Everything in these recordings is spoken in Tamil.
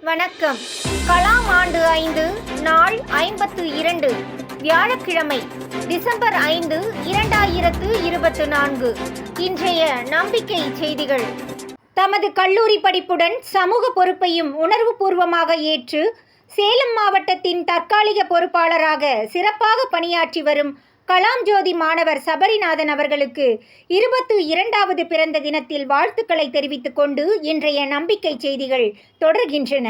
வணக்கம். கலாம் ஆண்டு 5 நாள் 52 வியாழக்கிழமை டிசம்பர் 5, 2024. இன்றைய நம்பிக்கை செய்திகள். தமது கல்லூரி படிப்புடன் சமூக பொறுப்பையும் உணர்வுபூர்வமாக ஏற்று சேலம் மாவட்டத்தின் தற்காலிக பொறுப்பாளராக சிறப்பாக பணியாற்றி வரும் கலாம் ஜோதி மாணவர் சபரிநாதன் அவர்களுக்கு 22வது பிறந்த தினத்தில் வாழ்த்துக்களை தெரிவித்துக் கொண்டு இன்றைய நம்பிக்கை செய்திகள் தொடர்கின்றன.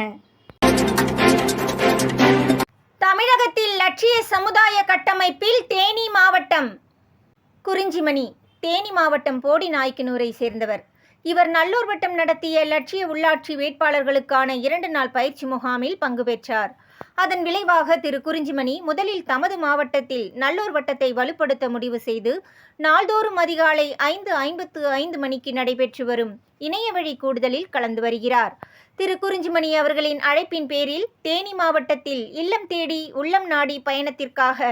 தமிழகத்தில் லட்சிய சமுதாய கட்டமைப்பில் தேனி மாவட்டம். குறிஞ்சிமணி தேனி மாவட்டம் போடிநாயக்கனூரை சேர்ந்தவர். இவர் நல்லூர் வட்டம் நடத்திய லட்சிய உள்ளாட்சி வேட்பாளர்களுக்கான 2 நாள் பயிற்சி முகாமில் பங்கு பெற்றார். அதன் விளைவாக திரு குறிஞ்சிமணி முதலில் தமது மாவட்டத்தில் நல்லூர் வட்டத்தை வலுப்படுத்த முடிவு செய்து நாள்தோறும் அதிகாலை 5:55 மணிக்கு நடைபெற்று வரும் இணையவழி கூடுதலில் கலந்து வருகிறார். திரு குறிஞ்சிமணி அவர்களின் அழைப்பின் பேரில் தேனி மாவட்டத்தில் இல்லம் தேடி உள்ளம் நாடி பயணத்திற்காக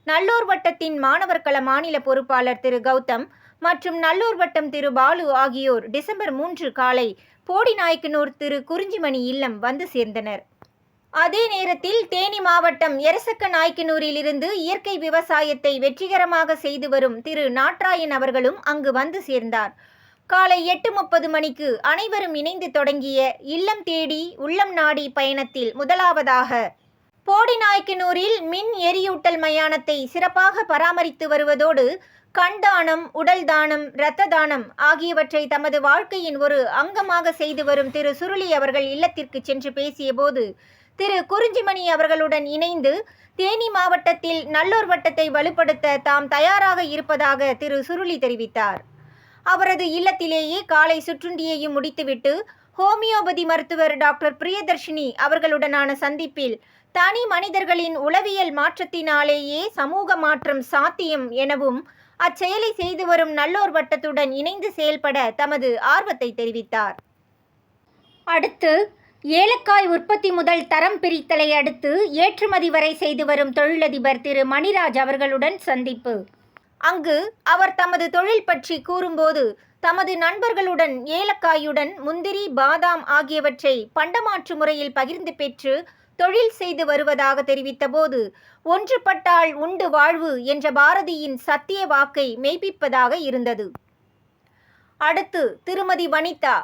நல்லூர் வட்டத்தின் மாணவர் கள மாநில பொறுப்பாளர் திரு கௌதம் மற்றும் நல்லூர் வட்டம் திரு பாலு ஆகியோர் டிசம்பர் 3 காலை போடிநாயக்கனூர் திரு குறிஞ்சிமணி இல்லம் வந்து சேர்ந்தனர். அதே நேரத்தில் தேனி மாவட்டம் எரசக்க நாயக்கனூரில் இருந்து இயற்கை விவசாயத்தை வெற்றிகரமாக செய்து வரும் திரு நாட்ராயன் அவர்களும் அங்கு வந்து சேர்ந்தார். காலை 8:30 மணிக்கு அனைவரும் இணைந்து தொடங்கிய இல்லம் தேடி உள்ளம் நாடி பயணத்தில் முதலாவதாக போடிநாயக்கனூரில் மின் எரியூட்டல் மயானத்தை சிறப்பாக பராமரித்து வருவதோடு கண் தானம், உடல் தானம், இரத்த தானம் ஆகியவற்றை தமது வாழ்க்கையின் ஒரு அங்கமாக செய்து வரும் திரு சுருளி அவர்கள் இல்லத்திற்கு சென்று பேசிய போது திரு குறிஞ்சிமணி அவர்களுடன் இணைந்து தேனி மாவட்டத்தில் நல்லூர் வட்டத்தை வலுப்படுத்த தாம் தயாராக இருப்பதாக திரு சுருளி தெரிவித்தார். அவரது இல்லத்திலேயே காலை சுற்றுண்டியையும் முடித்துவிட்டு ஹோமியோபதி மருத்துவர் டாக்டர் பிரியதர்ஷினி அவர்களுடனான சந்திப்பில் தனி மனிதர்களின் உளவியல் மாற்றத்தினாலேயே சமூக மாற்றம் சாத்தியம் எனவும் அச்செயலை செய்து வரும் நல்லூர் வட்டத்துடன் இணைந்து செயல்பட தமது ஆர்வத்தை தெரிவித்தார். அடுத்து ஏலக்காய் உற்பத்தி முதல் தரம் பிரித்தலை அடுத்து ஏற்றுமதி வரை செய்து வரும் தொழிலதிபர் திரு மணிராஜ் அவர்களுடன் சந்திப்பு. அங்கு அவர் தமது தொழில் பற்றி கூறும்போது தமது நண்பர்களுடன் ஏலக்காயுடன் முந்திரி, பாதாம் ஆகியவற்றை பண்டமாற்று முறையில் பகிர்ந்து பெற்று தொழில் செய்து வருவதாக தெரிவித்த போது ஒன்றுபட்டால் உண்டு வாழ்வு என்ற பாரதியின் சத்திய வாக்கை மெய்ப்பிப்பதாக இருந்தது. அடுத்து திருமதி வனிதா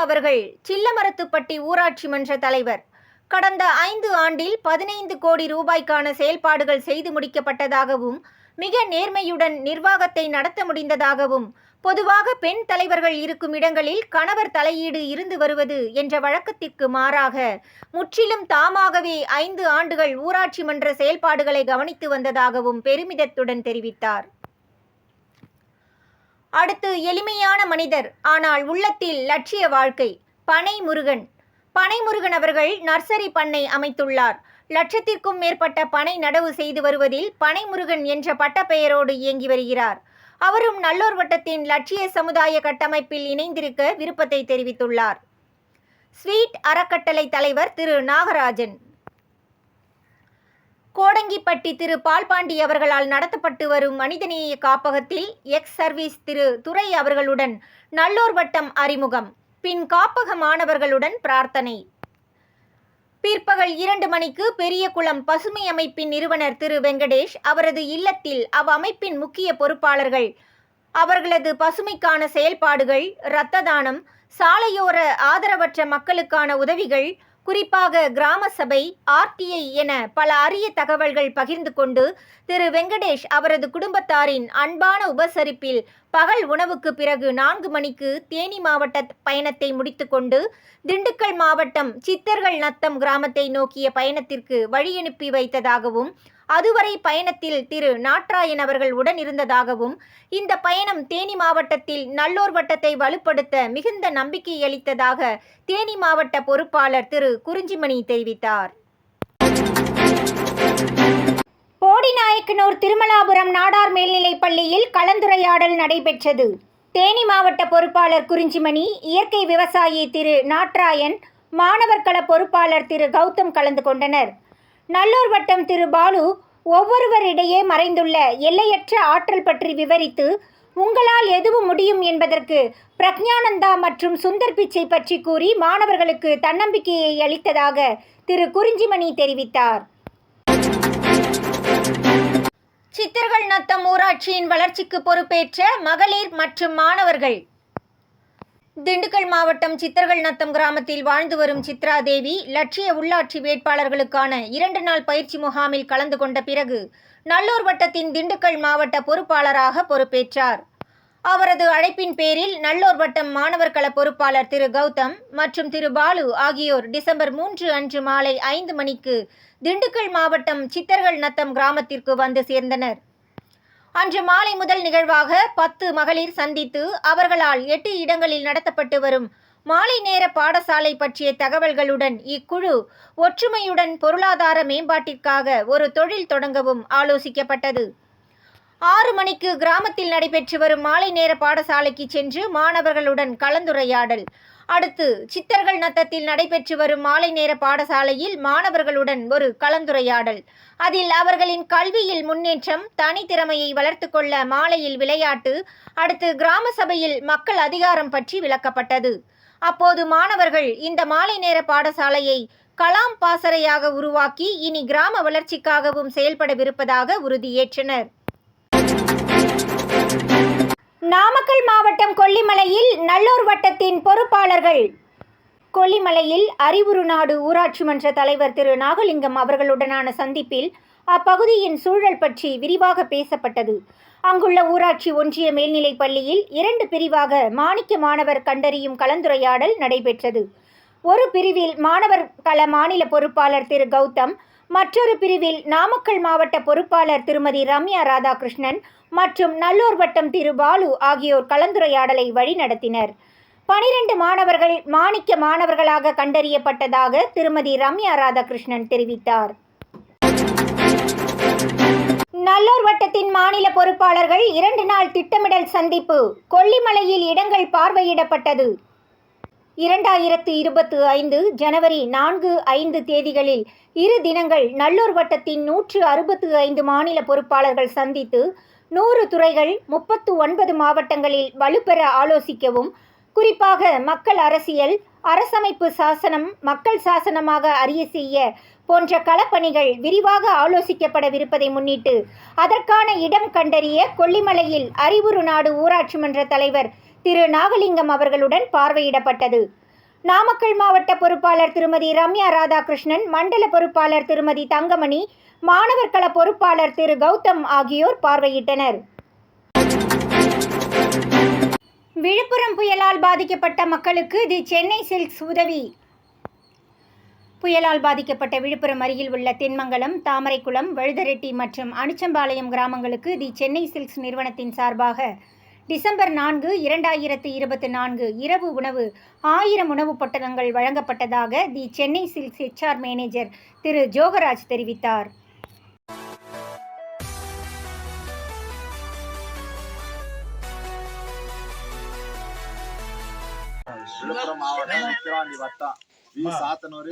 அவர்கள் சில்லமரத்துப்பட்டி ஊராட்சி மன்ற தலைவர். கடந்த 5 ஆண்டில் 15 கோடி ரூபாய்க்கான செயல்பாடுகள் செய்து முடிக்கப்பட்டதாகவும் மிக நேர்மையுடன் நிர்வாகத்தை நடத்த முடிந்ததாகவும் பொதுவாக பெண் தலைவர்கள் இருக்கும் இடங்களில் கணவர் தலையீடு இருந்து வருவது என்ற வழக்கத்திற்கு மாறாக முற்றிலும் தாமாகவே 5 ஆண்டுகள் ஊராட்சி மன்ற செயல்பாடுகளை கவனித்து வந்ததாகவும் பெருமிதத்துடன் தெரிவித்தார். அடுத்து எளிமையான மனிதர் ஆனால் உள்ளத்தில் லட்சிய வாழ்க்கை பனைமுருகன் அவர்கள் நர்சரி பண்ணை அமைத்துள்ளார். லட்சத்திற்கும் மேற்பட்ட பனை நடவு செய்து வருவதில் பனைமுருகன் என்ற பட்டப்பெயரோடு இயங்கி வருகிறார். அவரும் நல்லூர் வட்டத்தின் லட்சிய சமுதாய கட்டமைப்பில் இணைந்திருக்க விருப்பத்தை தெரிவித்துள்ளார். ஸ்வீட் அறக்கட்டளை தலைவர் திரு நாகராஜன். கோடங்கிப்பட்டி திரு பால்பாண்டி அவர்களால் நடத்தப்பட்டு வரும் மனிதநேய காப்பகத்தில் எக்ஸ் சர்வீஸ் திரு துரை அவர்களுடன் நல்லூர் வட்டம் அறிமுகம். பின் காப்பக மாணவர்களுடன் பிரார்த்தனை. பிற்பகல் 2 மணிக்கு பெரியகுளம் பசுமை அமைப்பின் நிறுவனர் திரு வெங்கடேஷ் அவரது இல்லத்தில் அவ்வமைப்பின் முக்கிய பொறுப்பாளர்கள் அவர்களது பசுமைக்கான செயல்பாடுகள், இரத்த தானம், சாலையோர ஆதரவற்ற மக்களுக்கான உதவிகள், குறிப்பாக கிராம சபை, RTI என பல அரிய தகவல்கள் பகிர்ந்து கொண்டு திரு வெங்கடேஷ் அவரது குடும்பத்தாரின் அன்பான உபசரிப்பில் பகல் உணவுக்கு பிறகு 4 மணிக்கு தேனி மாவட்ட பயணத்தை முடித்துக்கொண்டு திண்டுக்கல் மாவட்டம் சித்தர்கள் நத்தம் கிராமத்தை நோக்கிய பயணத்திற்கு வழியனுப்பி வைத்ததாகவும் அதுவரை பயணத்தில் திரு நாட்ராயன் அவர்கள் உடன் இருந்ததாகவும் இந்த பயணம் தேனி மாவட்டத்தில் நல்லூர் வட்டத்தை வலுப்படுத்த மிகுந்த நம்பிக்கை அளித்ததாக தேனி மாவட்ட பொறுப்பாளர் திரு குறிஞ்சிமணி தெரிவித்தார். போடிநாயக்கனூர் திருமலாபுரம் நாடார் மேல்நிலைப் பள்ளியில் கலந்துரையாடல் நடைபெற்றது. தேனி மாவட்ட பொறுப்பாளர் குறிஞ்சிமணி, இயற்கை விவசாயி திரு நாட்ராயன், மாணவர் கள பொறுப்பாளர் திரு கௌதம் கலந்து கொண்டனர். நல்லூர் வட்டம் திரு பாலு ஒவ்வொருவரிடையே மறைந்துள்ள எல்லையற்ற ஆற்றல் பற்றி விவரித்து உங்களால் எதுவும் முடியும் என்பதற்கு பிரக்ஞானந்தா மற்றும் சுந்தர் பிச்சை பற்றி கூறி மாணவர்களுக்கு தன்னம்பிக்கையை அளித்ததாக திரு குறிஞ்சிமணி தெரிவித்தார். சித்தர்கள் நத்தம் ஊராட்சியின் வளர்ச்சிக்கு பொறுப்பேற்ற மகளிர் மற்றும் மாணவர்கள். திண்டுக்கல் மாவட்டம் சித்தர்கள் நத்தம் கிராமத்தில் வாழ்ந்து வரும் சித்ரா தேவி லட்சிய உள்ளாட்சி வேட்பாளர்களுக்கான 2 நாள் பயிற்சி முகாமில் கலந்து கொண்ட பிறகு நல்லூர் வட்டத்தின் திண்டுக்கல் மாவட்ட பொறுப்பாளராக பொறுப்பேற்றார். அவரது அழைப்பின் பேரில் நல்லூர் வட்டம் மாணவர் கள பொறுப்பாளர் திரு கௌதம் மற்றும் திரு பாலு ஆகியோர் டிசம்பர் 3 அன்று மாலை 5 மணிக்கு திண்டுக்கல் மாவட்டம் சித்தர்கள் நத்தம் கிராமத்திற்கு வந்து சேர்ந்தனர். அன்று மாலை முதல் நிகழ்வாக 10 மகளிர் சந்தித்து அவர்களால் 8 இடங்களில் நடத்தப்பட்டு வரும் மாலை நேர பாடசாலை பற்றிய தகவல்களுடன் இக்குழு ஒற்றுமையுடன் பொருளாதார மேம்பாட்டிற்காக ஒரு தொழில் தொடங்கவும் ஆலோசிக்கப்பட்டது. 6 மணிக்கு கிராமத்தில் நடைபெற்று வரும் மாலை நேர பாடசாலைக்கு சென்று மாணவர்களுடன் கலந்துரையாடல். அடுத்து சித்தர்கள் நத்தத்தில் நடைபெற்று வரும் மாலை நேர பாடசாலையில் மாணவர்களுடன் ஒரு கலந்துரையாடல். அதில் அவர்களின் கல்வியில் முன்னேற்றம், தனித்திறமையை வளர்த்து கொள்ள மாலையில் விளையாட்டு, அடுத்து கிராம சபையில் மக்கள் அதிகாரம் பற்றி விளக்கப்பட்டது. அப்போது மாணவர்கள் இந்த மாலை நேர பாடசாலையை கலாம் பாசறையாக உருவாக்கி இனி கிராம வளர்ச்சிக்காகவும் செயல்படவிருப்பதாக உறுதியேற்றனர். நாமக்கல் மாவட்டம் கொல்லிமலையில் நல்லூர் வட்டத்தின் பொறுப்பாளர்கள். கொல்லிமலையில் அறிவுறுநாடு ஊராட்சி மன்ற தலைவர் திரு நாகலிங்கம் அவர்களுடனான சந்திப்பில் அப்பகுதியின் சூழல் பற்றி விரிவாக பேசப்பட்டது. அங்குள்ள ஊராட்சி ஒன்றிய மேல்நிலைப் பள்ளியில் 2 பிரிவாக மாணிக்க மாணவர் கண்டறியும் கலந்துரையாடல் நடைபெற்றது. ஒரு பிரிவில் மாணவர் கள மாநில பொறுப்பாளர் திரு கௌதம், மற்றொரு பிரிவில் நாமக்கல் மாவட்ட பொறுப்பாளர் திருமதி ரம்யா ராதாகிருஷ்ணன் மற்றும் நல்லூர் வட்டம் திரு பாலு ஆகியோர் கலந்துரையாடலை வழிநடத்தினர். 12 மாணவர்கள் மாணிக்க மாணவர்களாக கண்டறியப்பட்டதாக திருமதி ரம்யா ராதாகிருஷ்ணன் தெரிவித்தார். நல்லூர் வட்டத்தின் மாநில பொறுப்பாளர்கள் 2 நாள் திட்டமிடல் சந்திப்பு. கொல்லிமலையில் இடங்கள் பார்வையிடப்பட்டது. 2025 ஜனவரி 4, 5 தேதிகளில் 2 தினங்கள் நல்லூர் வட்டத்தின் 165 மாநில பொறுப்பாளர்கள் சந்தித்து 100 துறைகள் 39 மாவட்டங்களில் வலுப்பெற ஆலோசிக்கவும், குறிப்பாக மக்கள் அரசியல், அரசமைப்பு சாசனம் மக்கள் சாசனமாக அறிய செய்ய போன்ற களப்பணிகள் விரிவாக ஆலோசிக்கப்படவிருப்பதை முன்னிட்டு அதற்கான இடம் கண்டறிய கொல்லிமலையில் அறிவுறுநாடு ஊராட்சி மன்ற தலைவர் திரு நாகலிங்கம் அவர்களுடன் பார்வையிடப்பட்டது. நாமக்கல் மாவட்ட பொறுப்பாளர் திருமதி ரம்யா ராதாகிருஷ்ணன், மண்டல பொறுப்பாளர் திருமதி தங்கமணி, மாணவர் கள பொறுப்பாளர் திரு கௌதம் ஆகியோர் பார்வையிட்டனர். விழுப்புரம் புயலால் பாதிக்கப்பட்ட மக்களுக்கு தி சென்னை சில்க்ஸ் உதவி. புயலால் பாதிக்கப்பட்ட விழுப்புரம் அருகில் உள்ள தென்மங்கலம், தாமரைக்குளம், வழுதரெட்டி மற்றும் அனுச்சம்பாளையம் கிராமங்களுக்கு தி சென்னை சில்க்ஸ் நிறுவனத்தின் சார்பாக டிசம்பர் 4, 2024 இரவு உணவு 1000 உணவுப் பொட்டலங்கள் வழங்கப்பட்டதாக தி சென்னை சில்க்ஸ் HR மேனேஜர் திரு ஜோகராஜ் தெரிவித்தார். விழுப்புரம் மாவட்டம் விக்கிரவாண்டி வட்டம் சாத்தனூர்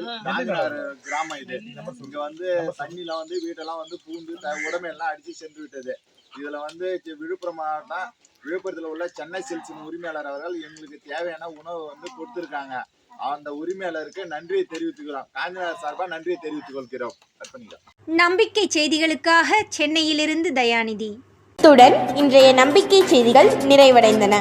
கிராமம். இது இங்க வந்து தண்ணியில வந்து வீட்டெல்லாம் வந்து பூண்டு உடமையெல்லாம் அடிச்சு சென்று விட்டது. இதுல வந்து விழுப்புரம் மாவட்டம் விழுப்புரத்துல உள்ள சென்னை சில்க்ஸின் உரிமையாளர் அவர்கள் எங்களுக்கு தேவையான உணவு வந்து கொடுத்திருக்காங்க. அந்த உரிமையாளருக்கு நன்றியை தெரிவித்துக்கிறோம். காஞ்சிநகர் சார்பா நன்றியை தெரிவித்துக் கொள்கிறோம். நம்பிக்கை செய்திகளுக்காக சென்னையிலிருந்து தயாநிதி. இத்துடன் இன்றைய நம்பிக்கை செய்திகள் நிறைவடைந்தன.